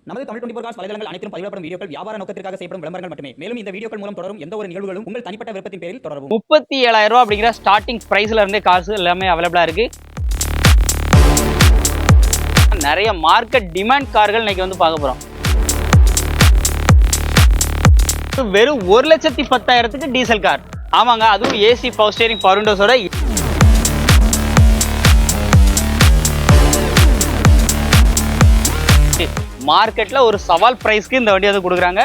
நமது தமிழ் 24 காஸ் வலைதளங்கள் அனைத்தும் பதிவிடப்படும் வீடியோக்கள் வியாபார நோக்கத்திற்காக செய்யப்படும் விளம்பரங்கள் மட்டுமே. மேலும் இந்த வீடியோக்கள் மூலம் தொடரும் எந்த ஒரு நிகழ்வுகளும் உங்கள் தனிப்பட்ட விருப்பத்தின் பேரில் தொடரவும். 37,000 ரூபாய் அப்படிங்கிற ஸ்டார்டிங் பிரைஸ்ல இருந்தே கார்ஸ் எல்லாமே அவைலபிளா இருக்கு. நிறைய மார்க்கெட் டிமாண்ட் கார்கள் இன்னைக்கு வந்து பார்க்க போறோம். வெறும் 1,10,000க்கு டீசல் கார். ஆமாங்க, அதுவும் ஏசி பவர் ஸ்டீரிங் பவர் விண்டோஸோட மார்க்கெட்ல ஒரு சவால் பிரைஸ்க்கு இந்த வண்டி வந்து கொடுக்குறாங்க.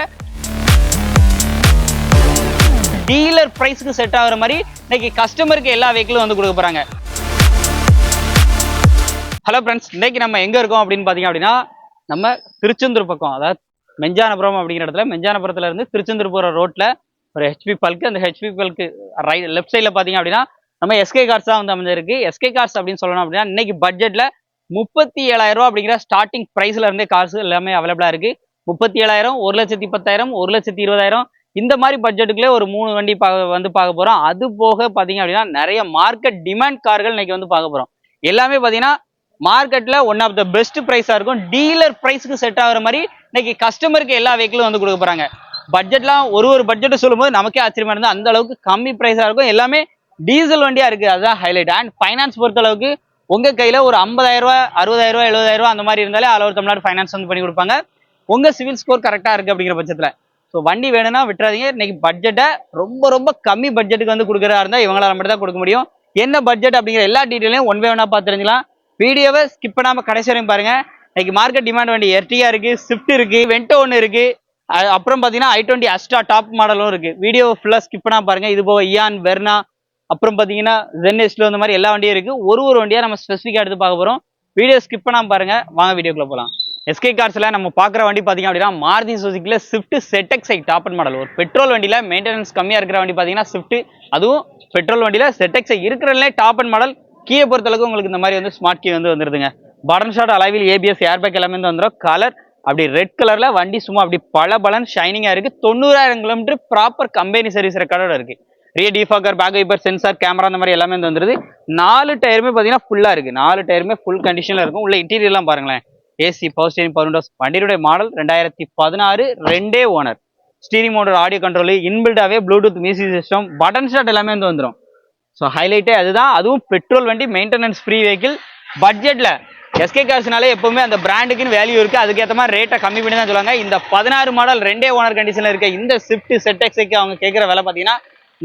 டீலர் பிரைஸ்க்கு செட் ஆகுற மாதிரி இன்னைக்கு கஸ்டமருக்கு எல்லா வெஹிக்கிளும் வந்து கொடுக்க போறாங்க. ஹலோ ஃப்ரெண்ட்ஸ், இன்னைக்கு நம்ம எங்க இருக்கோம் அப்படின்னு பாத்தீங்க அப்படின்னா நம்ம திருச்செந்தூர் பக்கம், அதாவது மெஞ்சானபுரம் அப்படிங்கிற இடத்துல, மெஞ்சானபுரத்துல இருந்து திருச்செந்தூர் போற ரோட்ல ஒரு ஹெச்பி பல்க்கு, அந்த ஹெச்பி பல்க்கு லெஃப்ட் சைட்ல பாத்தீங்க அப்படின்னா நம்ம எஸ்கே கார்ஸ் தான் வந்து அமைஞ்சிருக்கு. எஸ்கே கார்ஸ் அப்படின்னு சொல்லணும் அப்படின்னா இன்னைக்கு பட்ஜெட்ல 37,000 ரூபாய் அப்படிங்கிற ஸ்டார்டிங் பிரைஸ்ல இருந்தே கார்ஸ் எல்லாமே அவைலபிளா இருக்கு. 37,000, 1,10,000, 1,20,000 இந்த மாதிரி பட்ஜெட்டுக்குள்ளே ஒரு 3 வண்டி வந்து பார்க்க போறோம். அது போக பாத்தீங்க அப்படின்னா நிறைய மார்க்கெட் டிமாண்ட் கார்கள் இன்னைக்கு வந்து பார்க்க போறோம். எல்லாமே பாத்தீங்கன்னா மார்க்கெட்ல ஒன் ஆஃப் த பெஸ்ட் பிரைஸா இருக்கும். டீலர் பிரைஸ்க்கு செட் ஆகுற மாதிரி இன்னைக்கு கஸ்டமருக்கு எல்லா வெஹிக்கிளும் வந்து கொடுக்க போறாங்க. பட்ஜெட்லாம் ஒரு பட்ஜெட் சொல்லும்போது நமக்கே ஆச்சரியமா இருந்தா அந்த அளவுக்கு கம்மி பிரைஸா இருக்கும். எல்லாமே டீசல் வண்டியா இருக்கு, அதுதான் ஹைலைட். அண்ட் ஃபைனான்ஸ் பொறுத்த அளவுக்கு உங்க கையில ஒரு 50,000 ரூபாய், 60,000 ரூபாய், 70,000 ரூபாய் அந்த மாதிரி இருந்தாலே ஆல் ஓவர் தமிழ்நாடு ஃபைனான்ஸ் வந்து பண்ணி கொடுப்பாங்க. உங்க சிவில் ஸ்கோர் கரெக்டா இருக்கு அப்படிங்கிற பட்சத்துல ஸோ வண்டி வேணும்னா விட்டுறாதீங்க. இன்னைக்கு பட்ஜெட்டை ரொம்ப கம்மி பட்ஜெட்டுக்கு வந்து கொடுக்குறதா இருந்தா இவங்களால மட்டும் தான் கொடுக்க முடியும். என்ன பட்ஜெட் அப்படிங்கிற எல்லா டீட்டெயிலையும் ஒன் பை ஒன்னா பார்த்து தெரிஞ்சுக்கலாம். வீடியோவை ஸ்கிப் பண்ணாம கடைசி வரையும் பாருங்க. இன்னைக்கு மார்க்கெட் டிமாண்ட் வண்டி எர்டிகா இருக்கு, ஸ்விஃப்ட் இருக்கு, வென்டோ ஒன்று இருக்கு, அப்புறம் பாத்தீங்கன்னா i20 அஸ்டா டாப் மாடலும் இருக்கு. வீடியோ ஃபுல்லா ஸ்கிப் பண்ணாம பாருங்க. இது போக இயான், வெர்னா, அப்புறம் பாத்தீங்கன்னா ZS இந்த மாதிரி எல்லா வண்டியும் இருக்கு. ஒரு வண்டியா நம்ம ஸ்பெசிஃபிக்கா எடுத்து பார்க்க போறோம். வீடியோ ஸ்கிப் பண்ணாம பாருங்க. வாங்க வீடியோக்குள்ள போலாம். எஸ்கே கார்ஸ்ல நம்ம பாக்குற வண்டி பாத்தீங்க அப்படின்னா மாருதி சுசுகில ஸ்விஃப்ட் ZX டாப் மாடல். ஒரு பெட்ரோல் வண்டியில மெயின்டெனன்ஸ் கம்மியா இருக்கிற வண்டி பாத்தீங்கன்னா ஸ்விஃப்ட், அதுவும் பெட்ரோல் வண்டியில ZX இருக்கிறதுலே டாப் அண்ட் மாடல். கீயை பொறுத்தளவுக்கு உங்களுக்கு இந்த மாதிரி வந்து ஸ்மார்ட் கீ வந்து வந்துருதுங்க. பட்டன் ஷாட் அலைவில் ABS ஏர்பேக் எல்லாமே வந்து வந்துடும். கலர் அப்படி ரெட் கலர்ல வண்டி சும்மா அப்படி பல ஷைனிங்கா இருக்கு. 90,000 கிலோமீட்டர் ப்ராப்பர் கம்பெனி சர்வீஸ் ரெக்கார்டோட இருக்கு. Rear defogger, back wiper, sensor, camera அந்த மாதிரி எல்லாமே வந்து வந்துருது. 4 டயருமே பாத்தீங்கன்னா ஃபுல்லா இருக்கு. 4 டயருமே ஃபுல் கண்டிஷன்ல இருக்கும். உள்ள இன்டீரியர்லாம் பாருங்களேன். AC power steering power windows. வண்டியுடைய model 2016, 2 owner. Steering motor, audio control, இன்பில்டாவே Bluetooth music system, button shot எல்லாமே வந்து வந்துடும். ஸோ ஹைலைட்டே அதுதான். அதுவும் பெட்ரோல் வண்டி, மெயின்டெனன்ஸ் ஃப்ரீ வெஹிக்கிள். பட்ஜெட்ல எஸ்கே கார்ஸ்னாலே எப்பவுமே அந்த பிராண்டுக்குன்னு வேல்யூ இருக்கு. அதுக்கேற்ற மாதிரி ரேட்டை கம்மி பண்ணி தான் சொல்லுவாங்க. இந்த 16 மாடல் 2 ஓனர் கண்டிஷன்ல இருக்க இந்த ஸ்விஃப்ட் ZX அவங்க கேட்கிற விலை பாத்தீங்கன்னா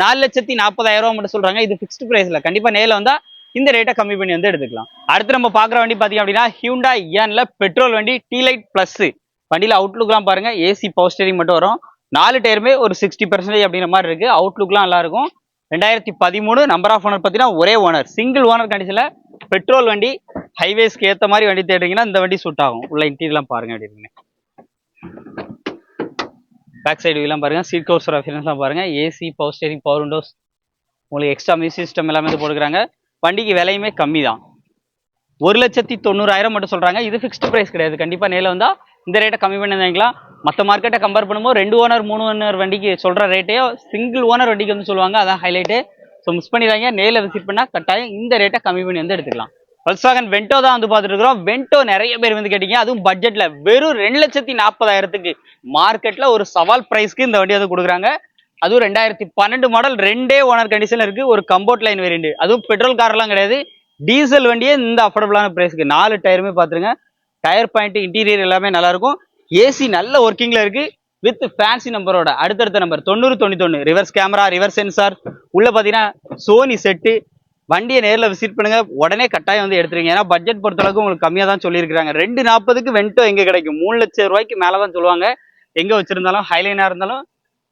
4,40,000 ரூபாய் மட்டும் சொல்றாங்க. இது ஃபிக்ஸ்டு பிரைஸ்ல. கண்டிப்பா நேரில் வந்தா இந்த ரேட்டை கம்மி பண்ணி வந்து எடுத்துக்கலாம். அடுத்து நம்ம பாக்குற வண்டி பாத்தீங்க அப்படின்னா ஹியூண்டாய் இயான்ல பெட்ரோல் வண்டி T-Lite பிளஸ். வண்டியில அவுட்லுக்லாம் பாருங்க. ஏசி பவர் ஸ்டீரிங் மட்டும் வரும். 4 டயருமே ஒரு 60% அப்படிங்கிற மாதிரி இருக்கு. அவுட்லுக்லாம் நல்லா இருக்கும். 2013 நம்பர் ஆஃப் ஓனர் பார்த்தீங்கன்னா ஒரே ஓனர், சிங்கிள் ஓனர் கண்டிஷன்ல பெட்ரோல் வண்டி. ஹைவேஸ்க்கு ஏற்ற மாதிரி வண்டி தேடுறீங்கன்னா இந்த வண்டி சூட் ஆகும். உள்ள இன்டீரியர்லாம் பாருங்க. அப்படின்னு பேக் சைடு எல்லாம் பாருங்க. சீட் கவர்ஸ் ஆப்ஷன்ஸ்லாம் பாருங்க. AC power steering power Windows, உங்களுக்கு எக்ஸ்ட்ரா மியூசிக் சிஸ்டம் எல்லாமே வந்து போட்டுக்கிறாங்க. வண்டிக்கு விலையுமே கம்மி தான். 1,90,000 மட்டும் சொல்றாங்க. இது ஃபிக்ஸ்டு பிரைஸ் கிடையாது. கண்டிப்பா நேரில் வந்தா இந்த ரேட்டை கம்மி பண்ணி வாங்கிக்கலாம். மற்ற மார்க்கெட்டை கம்பேர் பண்ணும்போது 2 ஓனர் 3 ஓனர் வண்டிக்கு சொல்ற ரேட்டே சிங்கிள் ஓனர் வண்டிக்கு வந்து சொல்லுவாங்க. அதான் ஹைலைட்டு. ஸோ மிஸ் பண்ணிடுறாங்க. நேரில் விசிட் பண்ணா கட்டாயம் இந்த ரேட்டை கம்மி பண்ணி வந்து எடுத்துக்கலாம். Volkswagen வென்டோ தான் வந்து பார்த்துட்டு இருக்கிறோம். வென்டோ நிறைய பேர் வந்து கேட்டீங்க. அதுவும் பட்ஜெட்ல வெறும் 2,40,000க்கு மார்க்கெட்ல ஒரு சவால் பிரைஸ்க்கு இந்த வண்டி வந்து கொடுக்குறாங்க. அதுவும் 2012 மாடல் 2 ஓனர் கண்டிஷன்ல இருக்கு. ஒரு கம்போர்ட் லைன் வேரியண்ட். அதுவும் பெட்ரோல் கார்லாம் கிடையாது, டீசல் வண்டியே இந்த அஃபோர்டபுளான பிரைஸ்க்கு. 4 டயருமே பாத்துருங்க. டயர் பாயிண்ட், இன்டீரியர் எல்லாமே நல்லா இருக்கும். ஏசி நல்ல ஒர்க்கிங்ல இருக்கு. வித் ஃபேன்சி நம்பரோட அடுத்தடுத்த number 9091, reverse camera, reverse sensor. உள்ள பாத்தீங்கன்னா சோனி செட்டு. வண்டியை நேரில் விசிட் பண்ணுங்க. உடனே கட்டாயம் வந்து எடுத்துருங்க. ஏன்னா பட்ஜெட் பொறுத்தளவுக்கு உங்களுக்கு கம்மியாக தான் சொல்லியிருக்காங்க. 2,40,000க்கு வென்டோ எங்க கிடைக்கும்? 3,00,000 ரூபாய்க்கு மேலே தான் சொல்லுவாங்க. எங்க வச்சிருந்தாலும், ஹைலைனா இருந்தாலும்,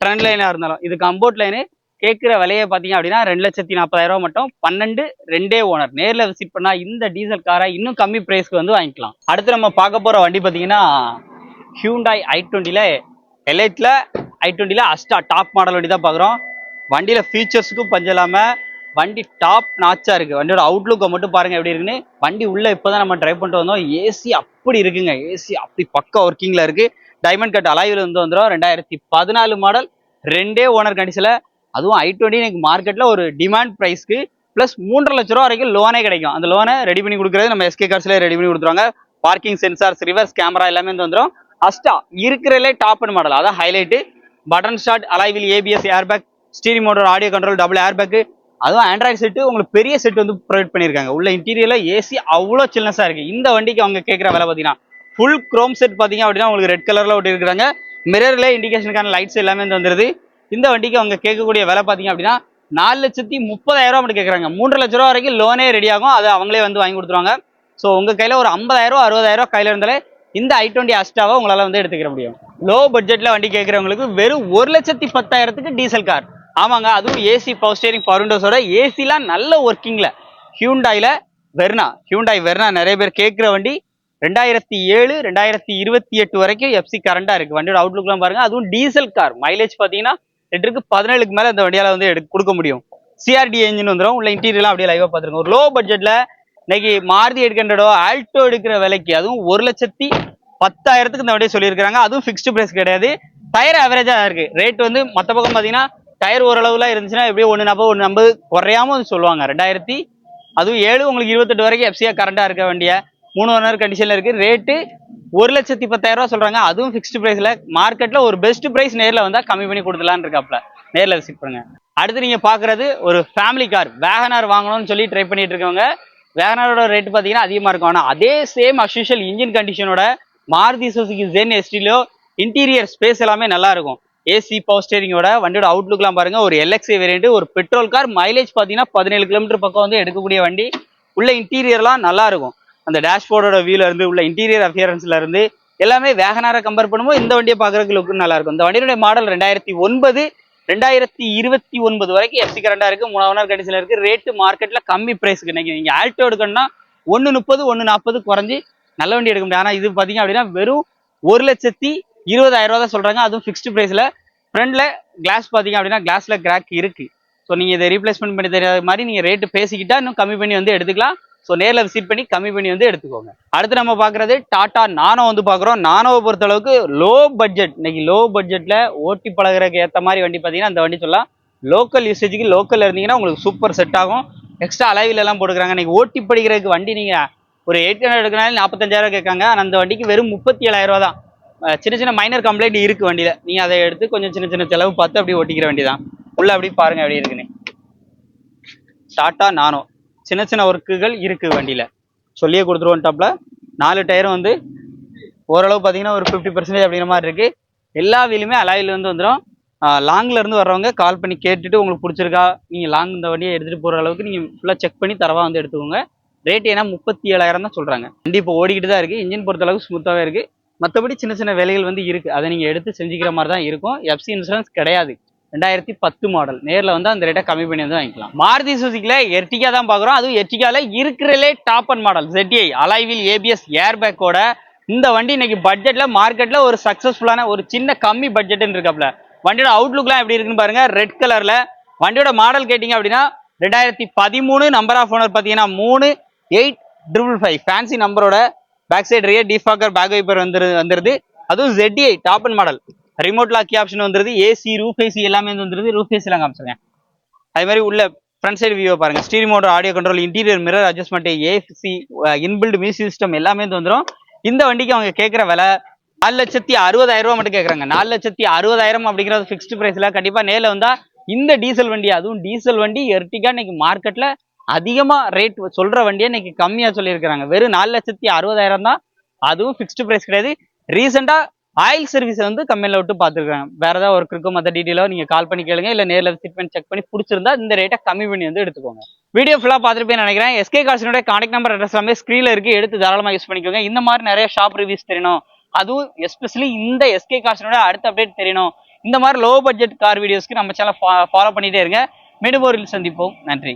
ட்ரெண்ட் லைனா இருந்தாலும். இது கம்போர்ட் லைனு. கேட்குற விலையை பார்த்தீங்க அப்படின்னா 2,40,000 ரூபாய் மட்டும். 12 2 ஓனர். நேரில் விசிட் பண்ணா இந்த டீசல் காரை இன்னும் கம்மி பிரைஸ்க்கு வந்து வாங்கிக்கலாம். அடுத்து நம்ம பார்க்க போற வண்டி பார்த்தீங்கன்னா ஹியூண்டாய் i20ல எலைட்ல i20ல அஸ்டா டாப் மாடல் வண்டி தான் பார்க்குறோம். வண்டியில ஃபீச்சர்ஸுக்கும் பஞ்சம் இல்லாம வண்டி டாப் நாச்சா இருக்கு. வண்டியோட அவுட்லுக்கை மட்டும் பாருங்க எப்படி இருக்குன்னு. வண்டி உள்ள இப்பதான் நம்ம ட்ரைவ் பண்ணிட்டு வந்தோம். ஏசி அப்படி இருக்குங்க. ஏசி அப்படி பக்கா ஒர்க்கிங்ல இருக்கு. டைமண்ட் கட் அலாய்வில் வந்து வந்துடும். 2014 மாடல் 2 ஓனர் கண்டிஷன்ல. அதுவும் i20 இன்னைக்கு மார்க்கெட்ல ஒரு டிமாண்ட் பிரைஸ்க்கு பிளஸ் 3,00,000 ரூபா வரைக்கும் லோனே கிடைக்கும். அந்த லோனை ரெடி பண்ணி கொடுக்குறது நம்ம எஸ்கே கார்ஸ்ல ரெடி பண்ணி கொடுத்துருவாங்க. பார்க்கிங் சென்சார்ஸ், ரிவர்ஸ் கேமரா எல்லாமே வந்து வந்துடும். அஸ்டா இருக்கிறதுலே டாப் அண்ட் மாடல், அதான் highlight. Button start, alloy wheel ABS, airbag, steering motor, audio control, double airbag, அதுவும் ஆண்ட்ராய்டு செட்டு உங்களுக்கு பெரிய செட் வந்து ப்ரொவைட் பண்ணியிருக்காங்க. உள்ள இன்டீரியர்ல ஏசி அவ்வளோ சில்னஸா இருக்கு. இந்த வண்டிக்கு அவங்க கேட்குற விலை பார்த்தீங்கன்னா ஃபுல் குரோம் செட் பார்த்தீங்க அப்படின்னா உங்களுக்கு ரெட் கலர்ல ஒட்டி இருக்கிறாங்க. மிரர்ல இண்டிகேஷனுக்கான லைட்ஸ் எல்லாமே வந்துருது. இந்த வண்டிக்கு அவங்க கேட்கக்கூடிய விலை பார்த்தீங்க அப்படின்னா 4,30,000 மட்டும் கேட்குறாங்க. 3 லட்ச ரூபா வரைக்கும் லோனே ரெடி ஆகும், அதை அவங்களே வந்து வாங்கி கொடுத்துருவாங்க. ஸோ உங்க கையில ஒரு 50,000 60,000 கையில இருந்தாலே இந்த i20 அஸ்டாவை உங்களால வந்து எடுத்துக்கிற முடியும். லோ பட்ஜெட்ல வண்டி கேட்கறவங்களுக்கு வெறும் 1,10,000 டீசல் கார். ஆமாங்க, அதுவும் ஏசி பவர் ஸ்டேரிங் பவர் விண்டோஸோட ஏசிலாம் நல்ல ஒர்க்கிங்ல ஹியூண்டாயில ஹியூண்டாய் வெர்னா நிறைய பேர் கேட்குற வண்டி. 2007 2028 வரைக்கும் எஃப்சி கரண்டா இருக்கு. வண்டியோட அவுட்லுக்லாம் பாருங்க. அதுவும் டீசல் கார், மைலேஜ் பார்த்தீங்கன்னா லிட்டருக்கு 17க்கு மேல இந்த வண்டியால வந்து கொடுக்க முடியும். சிஆர்டி என்ஜின் வந்துடும். உள்ள இன்டீரியர்லாம் அப்படியே லைவா பார்த்துருக்கோம். ஒரு லோ பட்ஜெட்ல இன்னைக்கு மாருதி 800 ஆல்டோ எடுக்கிற விலைக்கு, அதுவும் 1,10,000 இந்த வண்டியை சொல்லியிருக்காங்க. அதுவும் ஃபிக்ஸ்டு பிரைஸ் கிடையாது. டயர் ஆவரேஜா இருக்கு. ரேட் வந்து மற்ற பக்கம் பார்த்தீங்கன்னா டயர் ஓரளவுல இருந்துச்சுன்னா எப்படியும் 1,40 குறையாம சொல்லுவாங்க. 2000 அதுவும் 7 உங்களுக்கு 28 வரைக்கும் எஃப்சியா கரண்டா இருக்க வண்டியை 3 ஓனர் கண்டிஷன்ல இருக்கு. ரேட்டு 1,10,000 சொல்றாங்க. அதுவும் ஃபிக்ஸ்டு பிரைஸ்ல. மார்க்கெட்ல ஒரு பெஸ்ட் பிரைஸ் நேர்ல வந்தா கம்மி பண்ணி கொடுத்துலான்னு இருக்காப்ல. நேர்ல விசிட் பண்ணுங்க. அடுத்து நீங்க பாக்குறது ஒரு ஃபேமிலி கார் வேகனார் வாங்கணும்னு சொல்லி ட்ரை பண்ணிட்டு இருக்கவங்க. வேகனாரோட ரேட் பாத்தீங்கன்னா அதிகமா இருக்கும். ஆனா அதே சேம் அஸ்யூஷுவல் இன்ஜின் கண்டிஷனோட Maruti Suzuki Zen Estilo interior space எல்லாமே நல்லா இருக்கும். ஏசி பவர் ஸ்டேரிங்கோட வண்டியோட அவுட்லுக்லாம் பாருங்க. ஒரு எல்எக்ஸ்ஐ வேரியன்ட், ஒரு பெட்ரோல் கார், மைலேஜ் பாத்தீங்கன்னா 17 கிலோமீட்டர் பக்கம் வந்து எடுக்கக்கூடிய வண்டி. உள்ள இன்டீரியர்லாம் நல்லா இருக்கும். அந்த டேஷ்போர்டோட வியூல இருந்து உள்ள இன்டீரியர் அப்பியரன்ஸ்ல இருந்து எல்லாமே வேகனாரை கம்பேர் பண்ணும்போது இந்த வண்டியை பாக்குறதுக்கு லுக்கு நல்லா இருக்கும். இந்த வண்டியோட மாடல் 2009 2029 வரைக்கும் எஃப்சி கரண்டா இருக்கு. 3 ஓனர் கண்டிஷன்ல இருக்கு. ரேட்டு மார்க்கெட்ல கம்மி பிரைஸ்க்கு நீங்க ஆல்டோ எடுக்கணும்னா 1,30 1,40 குறைஞ்சி நல்ல வண்டி எடுக்க முடியும். ஆனா இது பாத்தீங்க அப்படின்னா வெறும் 1,20,000 தான் சொல்றாங்க. அதுவும் ஃபிக்ஸ்டு பிரைஸ்ல. ஃப்ரண்ட்ல கிளாஸ் பாத்தீங்க அப்படின்னா கிளாஸ்ல கிராக் இருக்கு. ஸோ நீங்க இதை ரீப்ளேஸ்மெண்ட் பண்ணி தெரியாத மாதிரி நீங்க ரேட்டு பேசிக்கிட்டா இன்னும் கம்மி பண்ணி வந்து எடுத்துக்கலாம். ஸோ நேரில் விசிட் பண்ணி கம்மி பண்ணி வந்து எடுத்துக்கோங்க. அடுத்து நம்ம பார்க்குறது டாடா நானோ வந்து பார்க்குறோம். நானோவை பொறுத்த அளவுக்கு லோ பட்ஜெட், இன்னைக்கு லோ பட்ஜெட்டில் ஓட்டி பழகிறதுக்கு ஏற்ற மாதிரி வண்டி பார்த்தீங்கன்னா அந்த வண்டி சொல்லலாம். லோக்கல் யூசேஜுக்கு லோக்கல் இருந்தீங்கன்னா உங்களுக்கு சூப்பர் செட் ஆகும். எக்ஸ்ட்ரா அலைவில் எல்லாம் போட்டுக்கிறாங்க. இன்னைக்கு ஓட்டி படிக்கிறதுக்கு வண்டி நீங்கள் ஒரு 800 எடுக்கனாலும் 45,000 கேட்காங்க. ஆனால் அந்த வண்டிக்கு வெறும் 37,000 தான். சின்ன சின்ன மைனர் கம்ப்ளைண்ட் இருக்குது வண்டியில். நீங்கள் அதை எடுத்து கொஞ்சம் சின்ன சின்ன செலவு பார்த்து அப்படி ஓட்டிக்கிற வண்டி தான். உள்ள அப்படி பாருங்கள் எப்படி இருக்குன்னு. டாடா நானோ சின்ன சின்ன ஒர்க்குகள் இருக்கு வண்டியில, சொல்லியே கொடுத்துருவோம். டாப்ல 4 டயரும் வந்து ஓரளவு பார்த்தீங்கன்னா ஒரு 50% அப்படிங்கிற மாதிரி இருக்கு. எல்லா வீலுமே அலாயில் வந்து வந்துடும். லாங்ல இருந்து வர்றவங்க கால் பண்ணி கேட்டுட்டு உங்களுக்கு பிடிச்சிருக்கா, நீங்க லாங் இந்த வண்டியை எடுத்துட்டு போற அளவுக்கு நீங்க ஃபுல்லா செக் பண்ணி தரவா வந்து எடுத்துக்கோங்க. ரேட் ஏன்னா 37,000 தான் சொல்றாங்க. வண்டி இப்போ ஓடிக்கிட்டு தான் இருக்கு. இன்ஜின் பொறுத்த அளவுக்கு ஸ்மூத்தாவே இருக்கு. மற்றபடி சின்ன சின்ன வேலைகள் வந்து இருக்கு. அதை நீங்க எடுத்து செஞ்சுக்கிற மாதிரி தான் இருக்கும். எஃப்சி இன்சூரன்ஸ் கிடையாது. 2010 மாடல். நேரில் வந்து அந்த ரேட்டை கம்மி பண்ணி வந்து வாங்கிக்கலாம். மாருதி சுசுகில எர்டிகா தான் பார்க்குறோம். அதுவும் எர்டிகால இருக்கிறதுலே top and model ZDI alloy wheel ABS ஏர்பேக்கோட இந்த வண்டி இன்னைக்கு பட்ஜெட்ல மார்க்கெட்ல ஒரு சக்சஸ்ஃபுல்லான ஒரு சின்ன கம்மி பட்ஜெட்னு இருக்காப்ல. வண்டியோட அவுட்லுக்லாம் எப்படி இருக்குன்னு பாருங்க. ரெட் கலர்ல. வண்டியோட மாடல் கேட்டிங்க அப்படின்னா 2013. நம்பர் ஆஃப் ஓனர் பார்த்தீங்கன்னா 38555 ஃபேன்சி நம்பரோட. Back side rear defogger back wiper வந்துருது. அதுவும் ZDI top and model. Remote lock option வந்துருது. ஏசி ரூஃப் ஏசி எல்லாமே வந்துருது. ரூஃப் ஏசி எல்லாம் காமிச்சிருக்கேன். அதே மாதிரி உள்ள ஃப்ரண்ட் சைடு வியூ பாருங்க. Steering motor, audio control, interior mirror adjustment, AC inbuilt music system எல்லாமே வந்துடும். இந்த வண்டிக்கு அவங்க கேட்குற விலை 4,60,000 மட்டும் கேட்குறாங்க. 4,60,000 அப்படிங்கிறது ஃபிக்ஸ்டு பிரைஸ்ல. கண்டிப்பா நேரில் வந்தா இந்த டீசல் வண்டி, அதுவும் டீசல் வண்டி எர்டிகா இன்னைக்கு மார்க்கெட்ல அதிகமா ரேட் சொல்ற வண்டியை இன்னைக்கு கம்மியா சொல்லியிருக்கிறாங்க. வெறும் 4,60,000 தான். அதுவும் ஃபிக்ஸ்டு பிரைஸ் கிடையாது. ரீசெண்டா ஆயில் சர்வீஸ் வந்து கம்பெனியில் விட்டு பார்த்துருக்காங்க. வேற ஏதாவது ஒர்க் இருக்கும், மற்ற டீட்டெயிலோ நீங்கள் கால் பண்ணி கேளுங்க. இல்லை நேரில் விசிட் பண்ணி செக் பண்ணி பிடிச்சிருந்தா இந்த ரேட்டை கம்மி பண்ணி வந்து எடுத்துக்கோங்க. வீடியோ ஃபுல்லாக பார்த்துருப்பேன்னு நினைக்கிறேன். எஸ்கே கார்ஸினுடைய கான்டாக்ட் நம்பர் அட்ரஸ் எல்லாமே ஸ்க்ரீனில் இருக்குது. எடுத்து தாராளமாக யூஸ் பண்ணிக்கோங்க. இந்த மாதிரி நிறைய ஷாப் ரிவ்யூஸ் தெரியணும், அதுவும் எஸ்பெஷலி இந்த எஸ்கே கார்ஸினுடைய அடுத்த அப்டேட் தெரியணும், இந்த மாதிரி லோ பட்ஜெட் கார் வீடியோஸ்க்கு நம்ம சேனல் ஃபாலோ பண்ணிட்டே இருங்க. மீண்டும் ஒரு சந்திப்போம். நன்றி.